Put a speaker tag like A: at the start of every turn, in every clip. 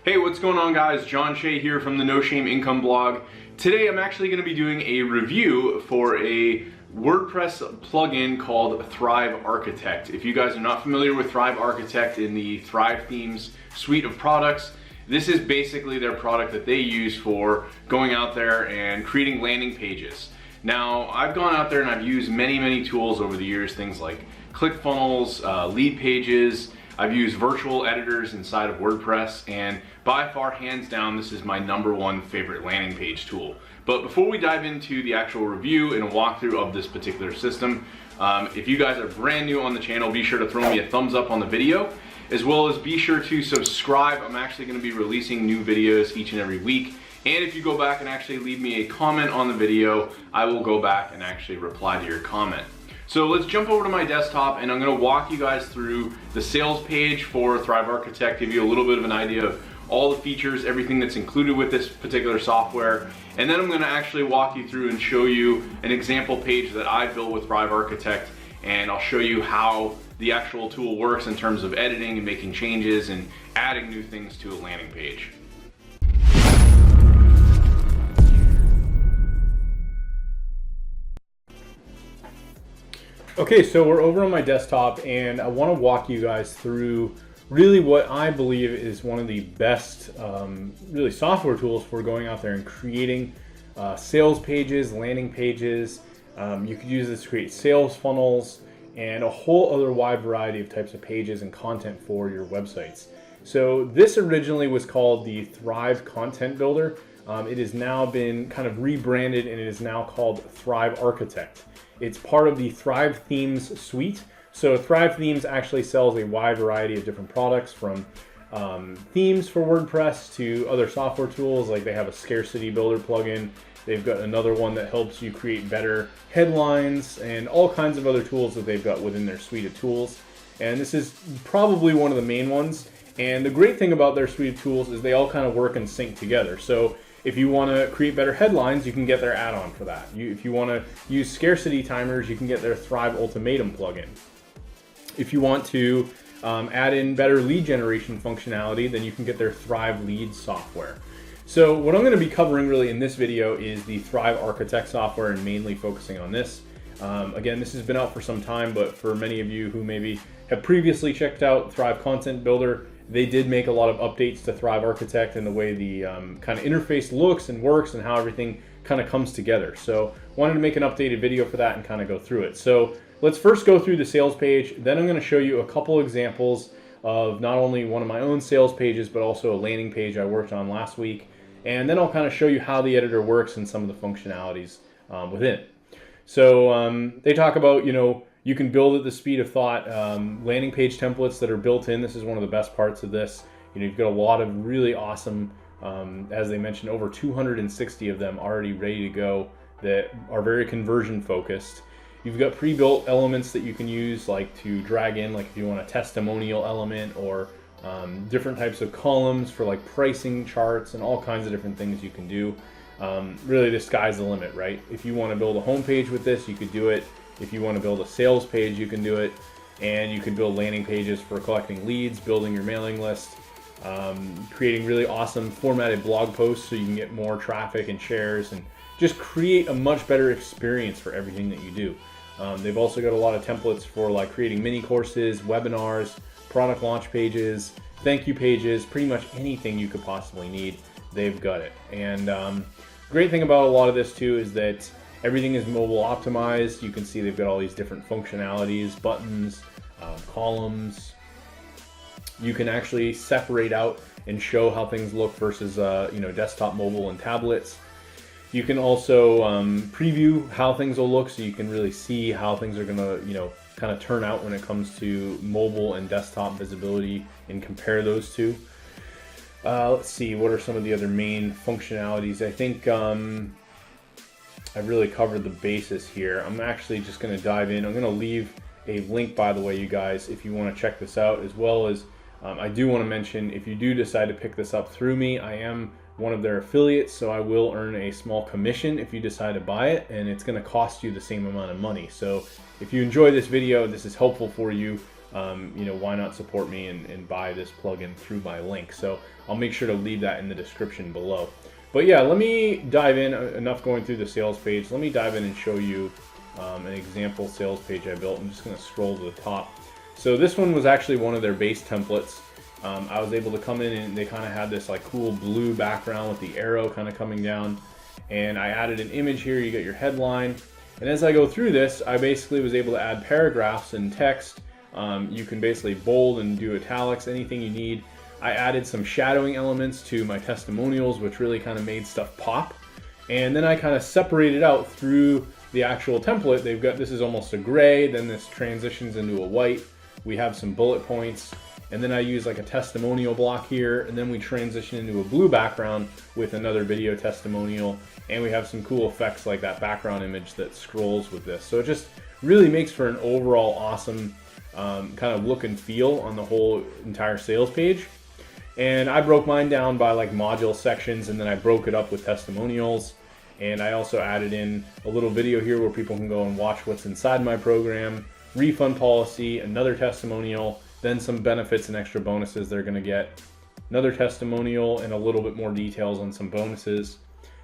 A: Hey, what's going on guys? John Shea here from the No Shame Income blog. Today I'm actually going to be doing a review for a WordPress plugin called Thrive Architect. If you guys are not familiar with Thrive Architect in the Thrive Themes suite of products, this is basically their product that they use for going out there and creating landing pages. Now, I've gone out there and I've used many tools over the years, things like Clickfunnels, lead pages. I've used virtual editors inside of WordPress, and by far, hands down, this is my #1 favorite landing page tool. But before we dive into the actual review and a walkthrough of this particular system, if you guys are brand new on the channel, be sure to throw me a thumbs up on the video, as well as be sure to subscribe. I'm actually going to be releasing new videos each and every week. And if you go back and actually leave me a comment on the video, I will go back and actually reply to your comment. So let's jump over to my desktop and I'm going to walk you guys through the sales page for Thrive Architect, give you a little bit of an idea of all the features, everything that's included with this particular software. And then I'm going to actually walk you through and show you an example page that I built with Thrive Architect, and I'll show you how the actual tool works in terms of editing and making changes and adding new things to a landing page. Okay, so we're over on my desktop and I want to walk you guys through really what I believe is one of the best really software tools for going out there and creating sales pages, landing pages. You could use this to create sales funnels and a whole other wide variety of types of pages and content for your websites. So this originally was called the Thrive Content Builder. It has now been kind of rebranded and it is now called Thrive Architect. It's part of the Thrive Themes suite. So Thrive Themes actually sells a wide variety of different products, from themes for WordPress to other software tools. Like they have a scarcity builder plugin. They've got another one that helps you create better headlines and all kinds of other tools that they've got within their suite of tools. And this is probably one of the main ones. And the great thing about their suite of tools is they all kind of work and sync together. So if you want to create better headlines, you can get their add-on for that. If you want to use scarcity timers, you can get their Thrive Ultimatum plugin. If you want to add in better lead generation functionality, then you can get their Thrive Leads software. So what I'm going to be covering really in this video is the Thrive Architect software and mainly focusing on this. Again, this has been out for some time, but for many of you who maybe have previously checked out Thrive Content Builder, they did make a lot of updates to Thrive Architect and the way the kind of interface looks and works and how everything kind of comes together. So wanted to make an updated video for that and kind of go through it. So let's first go through the sales page. Then I'm going to show you a couple examples of not only one of my own sales pages, but also a landing page I worked on last week. And then I'll kind of show you how the editor works and some of the functionalities within it. So they talk about, you can build at the speed of thought, landing page templates that are built in. This is one of the best parts of this. You've got a lot of really awesome, as they mentioned, over 260 of them already ready to go that are very conversion focused. You've got pre-built elements that you can use, like to drag in, like if you want a testimonial element, or different types of columns for like pricing charts and all kinds of different things you can do. Really, the sky's the limit, right? If you want to build a homepage with this, you could do it. If you want to build a sales page, you can do it. And you can build landing pages for collecting leads, building your mailing list, creating really awesome formatted blog posts so you can get more traffic and shares, and just create a much better experience for everything that you do. They've also got a lot of templates for like creating mini courses, webinars, product launch pages, thank you pages, pretty much anything you could possibly need, they've got it. And great thing about a lot of this too is that everything is mobile optimized. You can see they've got all these different functionalities, buttons, columns. You can actually separate out and show how things look versus desktop, mobile, and tablets. You can also preview how things will look, so you can really see how things are going to kind of turn out when it comes to mobile and desktop visibility, and compare those two. Let's see, what are some of the other main functionalities? I think I've really covered the basis here. I'm actually just going to dive in. I'm going to leave a link, by the way, you guys, if you want to check this out, as well as I do want to mention, if you do decide to pick this up through me, I am one of their affiliates, so I will earn a small commission if you decide to buy it, and it's going to cost you the same amount of money. So if you enjoy this video, this is helpful for you, why not support me and buy this plugin through my link? So I'll make sure to leave that in the description below. But yeah, let me dive in, enough going through the sales page. Let me dive in and show you an example sales page I built. I'm just going to scroll to the top. So this one was actually one of their base templates. I was able to come in and they kind of had this like cool blue background with the arrow kind of coming down. And I added an image here. You got your headline. And as I go through this, I basically was able to add paragraphs and text. You can basically bold and do italics, anything you need. I added some shadowing elements to my testimonials, which really kind of made stuff pop. And then I kind of separated out through the actual template. They've got, this is almost a gray, then this transitions into a white. We have some bullet points, and then I use like a testimonial block here, and then we transition into a blue background with another video testimonial, and we have some cool effects like that background image that scrolls with this. So it just really makes for an overall awesome kind of look and feel on the whole entire sales page. And I broke mine down by like module sections, and then I broke it up with testimonials. And I also added in a little video here where people can go and watch what's inside my program, refund policy, another testimonial, then some benefits and extra bonuses they're gonna get, another testimonial, and a little bit more details on some bonuses.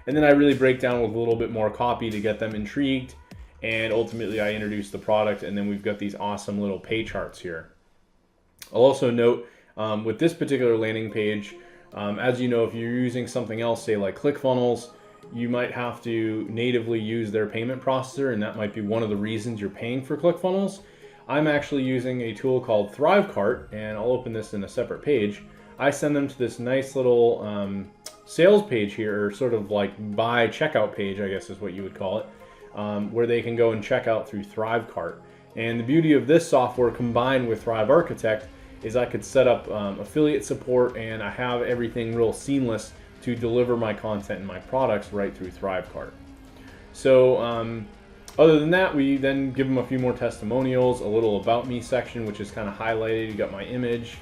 A: And then I really break down with a little bit more copy to get them intrigued. And ultimately I introduce the product, and then we've got these awesome little pay charts here. I'll also note with this particular landing page, as you know, if you're using something else, say like Clickfunnels, you might have to natively use their payment processor, and that might be one of the reasons you're paying for Clickfunnels. I'm actually using a tool called ThriveCart, and I'll open this in a separate page. I send them to this nice little sales page here, or sort of like buy checkout page, I guess is what you would call it, where they can go and check out through ThriveCart. And the beauty of this software combined with Thrive Architect is I could set up affiliate support, and I have everything real seamless to deliver my content and my products right through ThriveCart. So other than that, we then give them a few more testimonials, a little about me section, which is kind of highlighted. You got my image,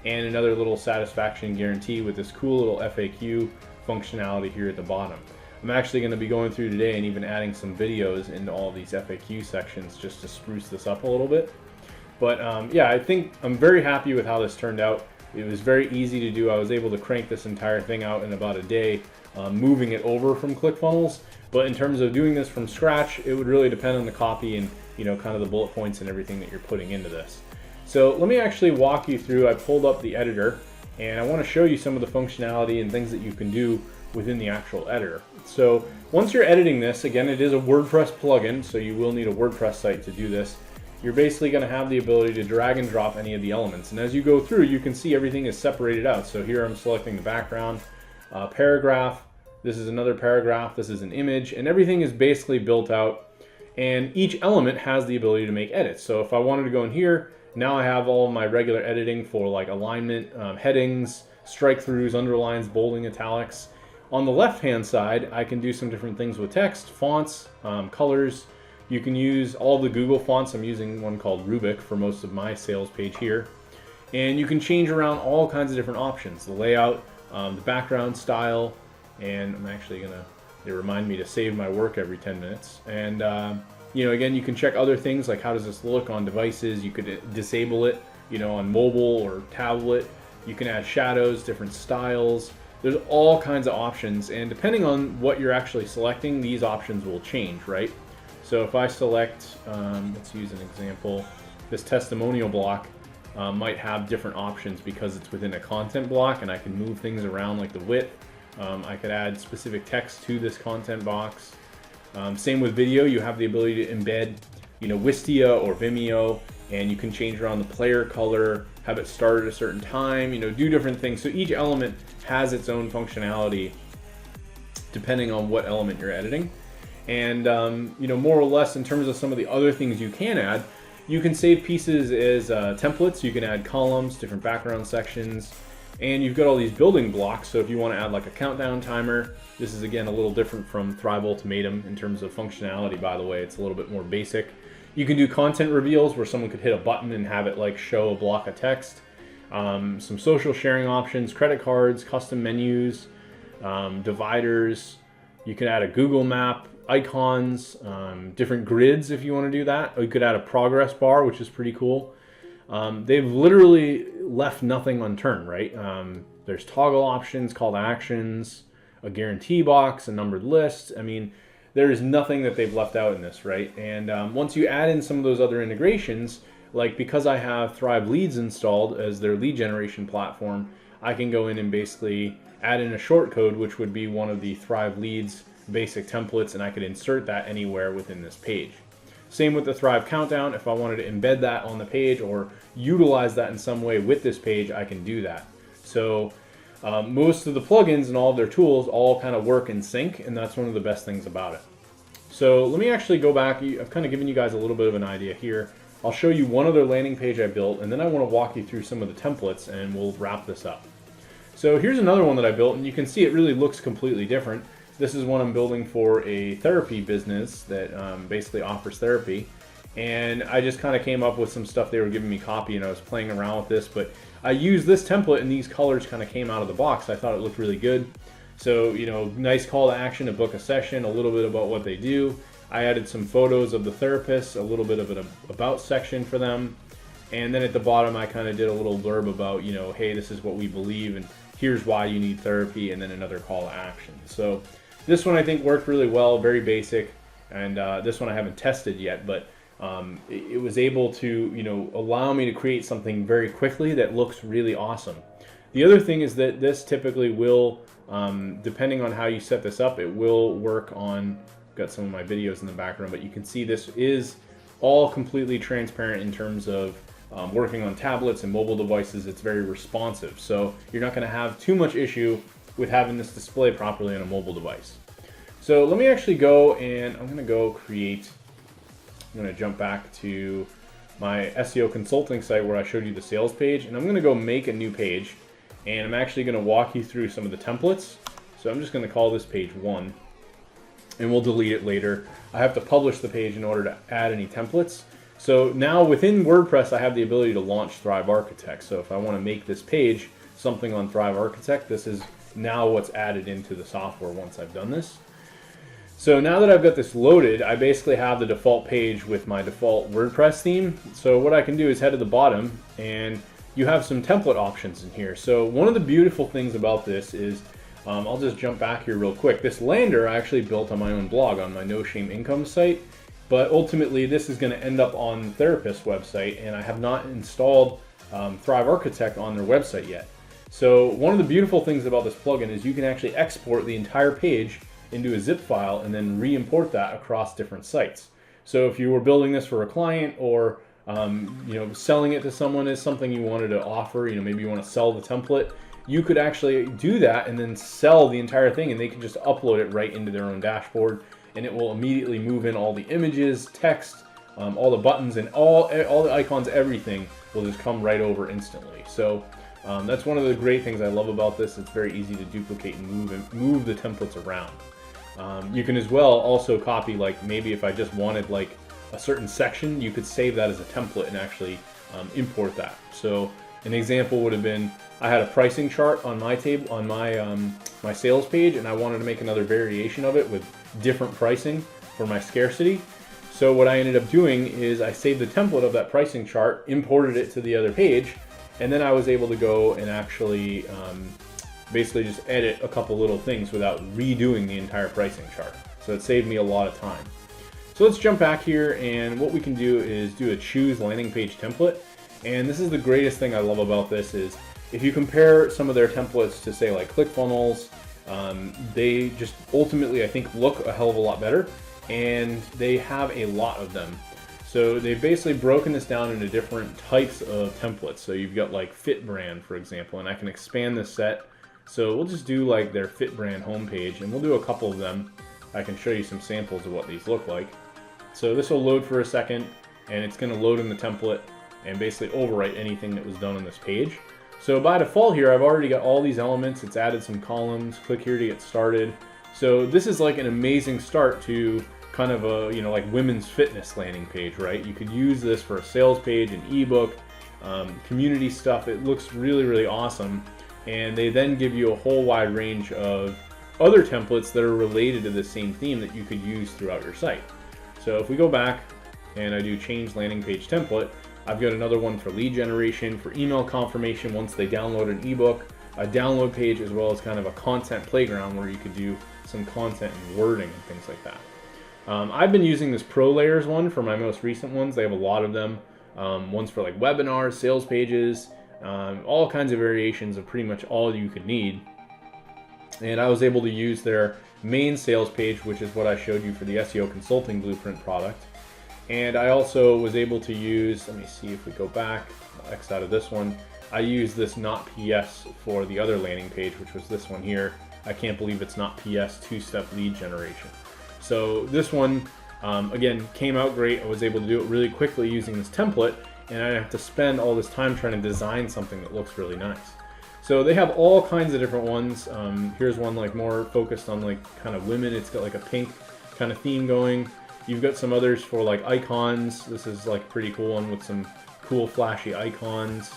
A: and another little satisfaction guarantee with this cool little FAQ functionality here at the bottom. I'm actually going to be going through today and even adding some videos into all these FAQ sections just to spruce this up a little bit. But yeah, I think I'm very happy with how this turned out. It was very easy to do. I was able to crank this entire thing out in about a day, moving it over from Clickfunnels. But in terms of doing this from scratch, it would really depend on the copy and kind of the bullet points and everything that you're putting into this. So let me actually walk you through. I pulled up the editor, and I want to show you some of the functionality and things that you can do within the actual editor. So once you're editing this, again, it is a WordPress plugin, so you will need a WordPress site to do this. You're basically going to have the ability to drag and drop any of the elements. And as you go through, you can see everything is separated out. So here I'm selecting the background, paragraph. This is another paragraph. This is an image, and everything is basically built out. And each element has the ability to make edits. So if I wanted to go in here, now I have all of my regular editing for like alignment, headings, strike-throughs, underlines, bolding, italics. On the left-hand side, I can do some different things with text, fonts, colors. You can use all the Google fonts. I'm using one called Rubik for most of my sales page here. And you can change around all kinds of different options. The layout, the background style, and I'm actually gonna, they remind me to save my work every 10 minutes. And again, you can check other things like how does this look on devices. You could disable it, on mobile or tablet. You can add shadows, different styles. There's all kinds of options, and depending on what you're actually selecting, these options will change, right? So if I select, let's use an example, this testimonial block might have different options because it's within a content block, and I can move things around like the width. I could add specific text to this content box. Same with video, you have the ability to embed, Wistia or Vimeo, and you can change around the player color, have it start at a certain time, do different things. So each element has its own functionality depending on what element you're editing. And more or less in terms of some of the other things you can add, you can save pieces as templates. You can add columns, different background sections, and you've got all these building blocks. So if you want to add like a countdown timer, this is again a little different from Thrive Ultimatum in terms of functionality, by the way. It's a little bit more basic. You can do content reveals where someone could hit a button and have it like show a block of text. Some social sharing options, credit cards, custom menus, dividers. You can add a Google map, icons, different grids if you want to do that. Or you could add a progress bar, which is pretty cool. they've literally left nothing unturned, right? There's toggle options, call to actions, a guarantee box, a numbered list. I mean, there is nothing that they've left out in this, right? And once you add in some of those other integrations, like because I have Thrive Leads installed as their lead generation platform, I can go in and basically add in a short code, which would be one of the Thrive Leads basic templates, and I could insert that anywhere within this page. Same with the Thrive Countdown. If I wanted to embed that on the page or utilize that in some way with this page, I can do that. So most of the plugins and all of their tools all kind of work in sync, and that's one of the best things about it. So let me actually go back. I've kind of given you guys a little bit of an idea here. I'll show you one other landing page I built, and then I want to walk you through some of the templates, and we'll wrap this up. So here's another one that I built, and you can see it really looks completely different. This is one I'm building for a therapy business that basically offers therapy. And I just kind of came up with some stuff. They were giving me copy, and I was playing around with this, but I used this template, and these colors kind of came out of the box. I thought it looked really good. So, you know, nice call to action to book a session, a little bit about what they do. I added some photos of the therapists, a little bit of an about section for them. And then at the bottom, I kind of did a little blurb about, you know, hey, this is what we believe, and here's why you need therapy, and then another call to action. So this one I think worked really well, very basic. And this one I haven't tested yet, but it was able to, you know, allow me to create something very quickly that looks really awesome. The other thing is that this typically will, depending on how you set this up, it will work on, got some of my videos in the background, but you can see this is all completely transparent in terms of working on tablets and mobile devices. It's very responsive. So you're not going to have too much issue with having this display properly on a mobile device. So let me actually go, and I'm going to go create, I'm going to jump back to my SEO consulting site where I showed you the sales page, and I'm going to go make a new page, and I'm actually going to walk you through some of the templates. So I'm just going to call this page 1, and we'll delete it later. I have to publish the page in order to add any templates. So now within WordPress, I have the ability to launch Thrive Architect. So if I want to make this page something on Thrive Architect, this is now what's added into the software once I've done this. So now that I've got this loaded, I basically have the default page with my default WordPress theme. So what I can do is head to the bottom, and you have some template options in here. So one of the beautiful things about this is, I'll just jump back here real quick. This lander I actually built on my own blog on my No Shame Income site, but ultimately this is going to end up on the therapist's website, and I have not installed Thrive Architect on their website yet. So one of the beautiful things about this plugin is you can actually export the entire page into a zip file and then re-import that across different sites. So if you were building this for a client, or you know, selling it to someone as something you wanted to offer, you know, maybe you want to sell the template, you could actually do that and then sell the entire thing, and they can just upload it right into their own dashboard, and it will immediately move in all the images, text, all the buttons, and all the icons, everything will just come right over instantly. So that's one of the great things I love about this. It's very easy to duplicate and move the templates around. You can as well also copy, like maybe if I just wanted like a certain section, you could save that as a template and actually import that. So an example would have been, I had a pricing chart on my table, on my my sales page, and I wanted to make another variation of it with different pricing for my scarcity. So what I ended up doing is I saved the template of that pricing chart, imported it to the other page, and then I was able to go and actually basically just edit a couple little things without redoing the entire pricing chart. So it saved me a lot of time. So let's jump back here, and what we can do is do a choose landing page template. And this is the greatest thing I love about this is, if you compare some of their templates to say like Clickfunnels, they just ultimately I think look a hell of a lot better, and they have a lot of them. So they've basically broken this down into different types of templates. So you've got like Fit Brand, for example, and I can expand this set. So we'll just do like their Fit Brand homepage, and we'll do a couple of them. I can show you some samples of what these look like. So this will load for a second, and it's going to load in the template and basically overwrite anything that was done on this page. So by default here, I've already got all these elements. It's added some columns. Click here to get started. So this is like an amazing start to kind of a, you know, like women's fitness landing page, right? You could use this for a sales page, an ebook, community stuff. It looks really, really awesome. And they then give you a whole wide range of other templates that are related to the same theme that you could use throughout your site. So if we go back and I do change landing page template, I've got another one for lead generation, for email confirmation once they download an ebook, a download page, as well as kind of a content playground where you could do some content and wording and things like that. I've been using this Pro Layers one for my most recent ones. They have a lot of them. Ones for like webinars, sales pages, all kinds of variations of pretty much all you could need. And I was able to use their main sales page, which is what I showed you for the SEO Consulting Blueprint product. And I also was able to use, let me see if we go back, I'll X out of this one. I used this not PS for the other landing page, which was this one here. I can't believe it's not PS, two-step lead generation. So this one, again, came out great. I was able to do it really quickly using this template, and I didn't have to spend all this time trying to design something that looks really nice. So they have all kinds of different ones. Here's one like more focused on like kind of women. It's got like a pink kind of theme going. You've got some others for like icons. This is like a pretty cool one with some cool flashy icons.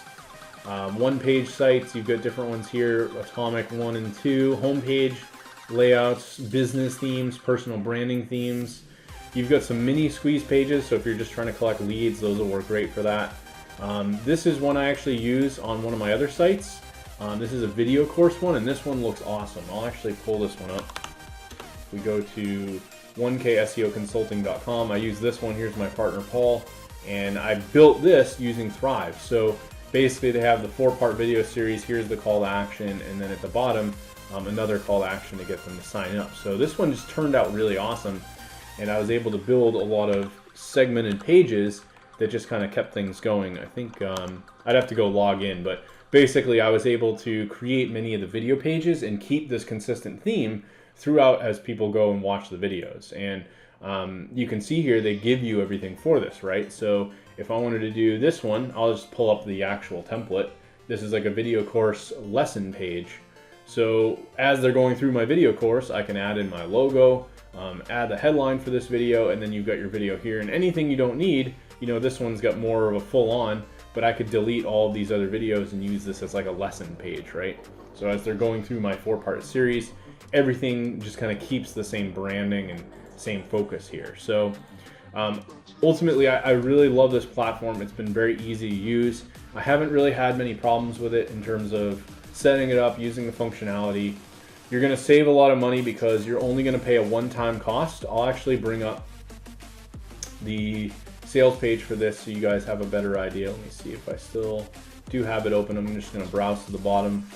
A: One-page sites, you've got different ones here, Atomic 1 and 2, homepage, layouts, business themes, personal branding themes. You've got some mini squeeze pages, so if you're just trying to collect leads, those will work great for that. This is one I actually use on one of my other sites. This is a video course one, and this one looks awesome. I'll actually pull this one up. We go to 1kseoconsulting.com. I use this one. Here's my partner Paul, and I built this using Thrive. So basically they have the 4-part video series. Here's the call to action, and then at the bottom another call to action to get them to sign up. So this one just turned out really awesome, and I was able to build a lot of segmented pages that just kind of kept things going. I think I'd have to go log in, but basically I was able to create many of the video pages and keep this consistent theme throughout as people go and watch the videos. And you can see here they give you everything for this, right? So if I wanted to do this one, I'll just pull up the actual template. This is like a video course lesson page. So as they're going through my video course, I can add in my logo, add the headline for this video, and then you've got your video here. And anything you don't need, you know, this one's got more of a full on, but I could delete all of these other videos and use this as like a lesson page, right? So as they're going through my 4-part series, everything just kind of keeps the same branding and same focus here. So ultimately, I really love this platform. It's been very easy to use. I haven't really had many problems with it in terms of setting it up, using the functionality. You're going to save a lot of money because you're only going to pay a one-time cost. I'll actually bring up the sales page for this so you guys have a better idea. Let me see if I still do have it open. I'm just going to browse to the bottom.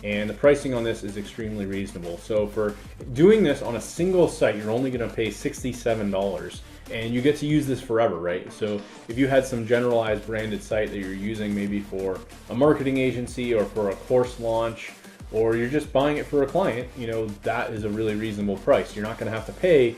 A: And the pricing on this is extremely reasonable. So for doing this on a single site, you're only going to pay $67. And you get to use this forever, right? So if you had some generalized branded site that you're using maybe for a marketing agency or for a course launch, or you're just buying it for a client, you know, that is a really reasonable price. You're not going to have to pay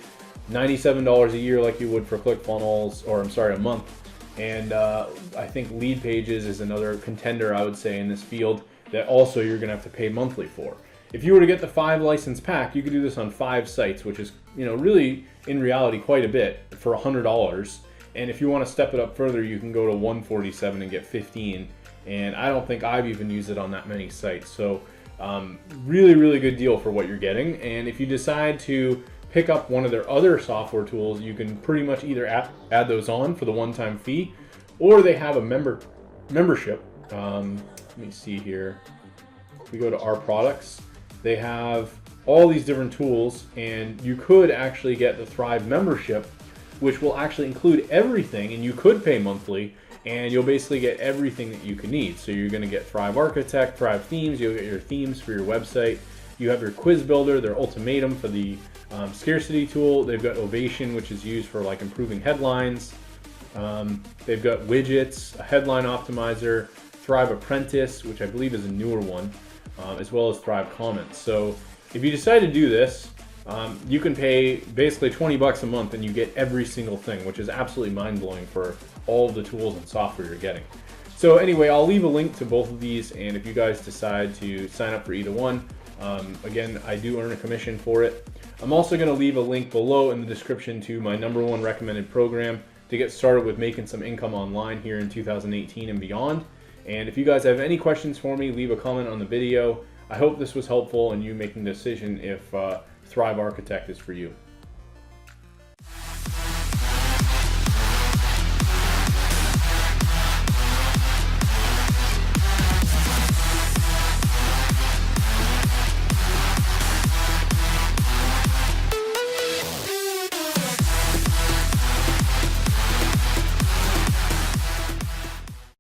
A: $97 a year like you would for Clickfunnels, or I'm sorry, a month. And I think Lead Pages is another contender, I would say, in this field that also you're going to have to pay monthly for. If you were to get the 5 license pack, you could do this on 5 sites, which is, you know, really in reality quite a bit for $100. And if you want to step it up further, you can go to 147 and get 15. And I don't think I've even used it on that many sites. So really, really good deal for what you're getting. And if you decide to pick up one of their other software tools, you can pretty much either add those on for the one-time fee, or they have a membership. Let me see here. If we go to our products, they have all these different tools, and you could actually get the Thrive membership, which will actually include everything, and you could pay monthly, and you'll basically get everything that you can need. So you're going to get Thrive Architect, Thrive Themes, you'll get your themes for your website, you have your quiz builder, their ultimatum for the scarcity tool, they've got Ovation, which is used for like improving headlines, they've got widgets, a headline optimizer, Thrive Apprentice, which I believe is a newer one, as well as Thrive Comments. So if you decide to do this, you can pay basically $20 a month and you get every single thing, which is absolutely mind-blowing for all of the tools and software you're getting. So anyway, I'll leave a link to both of these, and if you guys decide to sign up for either one, again, I do earn a commission for it. I'm also going to leave a link below in the description to my #1 recommended program to get started with making some income online here in 2018 and beyond. And if you guys have any questions for me, leave a comment on the video. I hope this was helpful in you making the decision if Thrive Architect is for you.